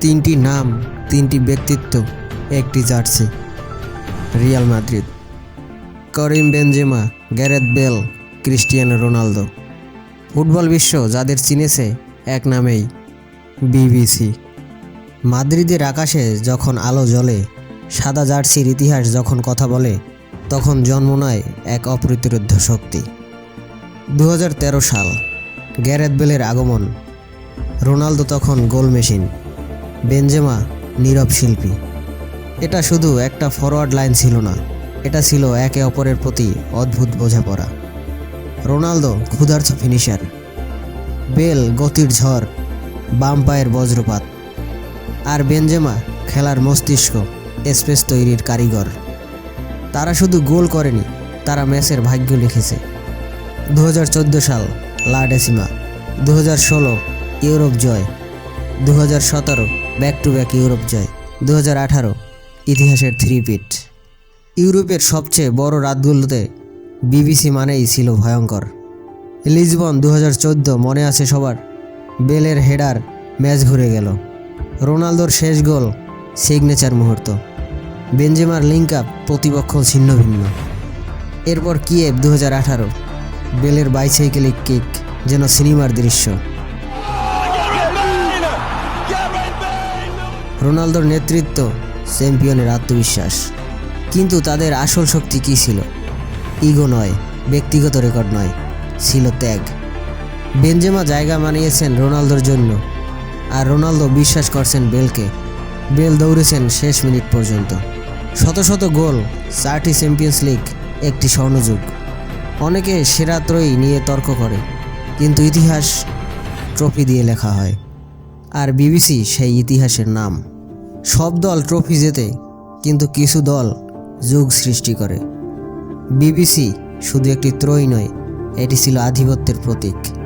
তিনটি নাম, তিনটি ব্যক্তিত্ব, একটি জার্সি। Real Madrid. করিম Benzema, Gareth Bale, Cristiano Ronaldo. Football বিশ্ব যাদের চিনেছে এক নামেই, বিবিসি। মাদ্রিদের আকাশে যখন আলো জ্বলে, সাদা জার্সির ইতিহাস যখন কথা বলে, তখন জন্ম নেয় এক অপ্রতিরোধ্য শক্তি। 2013 সাল, গ্যারেথ বেলের আগমন। রোনালদো তখন গোল মেশিন, বেনজেমা নীরব শিল্পী। এটা শুধু একটা ফরওয়ার্ড লাইন ছিল না, এটা ছিল একে অপরের প্রতি অদ্ভুত বোঝাপড়া। রোনালদো ক্ষুধার্ত ফিনিশার, বেল গতির ঝড়, বাম পায়ের বজ্রপাত, আর বেনজেমা খেলার মস্তিষ্ক, স্পেস তৈরির কারিগর। তারা শুধু গোল করেনি, তারা ম্যাচের ভাগ্য লিখেছে। 2014 সাল, লা ডেসিমা। 2016 ইউরোপ জয়। 2017 ব্যাক টু ব্যাক ইউরোপ জয়। 2018 ইতিহাসের থ্রি-পিট। ইউরোপের সবচেয়ে বড় রাতগুলোতে বিবিসি মানেই ছিল ভয়ঙ্কর। লিসবন 2014 মনে আছে সবার। বেলের হেডার, ম্যাচ ঘুরে গেল। রোনালদোর শেষ গোল, সিগনেচার মুহূর্ত। বেনজেমার লিঙ্ক আপ, প্রতিপক্ষ ছিন্ন ভিন্ন। এরপর কিয়েভ 2018, বেলের বাইসাইকেলিক কিক যেন সিনেমার দৃশ্য। রোনালদোর নেতৃত্ব, চ্যাম্পিয়নের আত্মবিশ্বাস। কিন্তু তাদের আসল শক্তি কী ছিল? ইগো নয়, ব্যক্তিগত রেকর্ড নয়, ছিল ত্যাগ। বেনজেমা জায়গা বানিয়েছেন রোনালদোর জন্য, আর রোনালদো বিশ্বাস করছেন বেলকে। বেল দৌড়েছেন শেষ মিনিট পর্যন্ত। শত শত গোল, 4টি চ্যাম্পিয়ন্স লিগ, একটি স্বর্ণযুগ। অনেকে সেরা ত্রয়ী নিয়ে তর্ক করে, কিন্তু ইতিহাস ট্রফি দিয়ে লেখা হয়, আর বিবিসি সেই ইতিহাসের নাম। সব দল ট্রফি জেতে, কিন্তু কিছু দল যুগ সৃষ্টি করে। বিবিসি শুধু একটি ত্রয়ী নয়, এটি ছিল আধিপত্যের প্রতীক।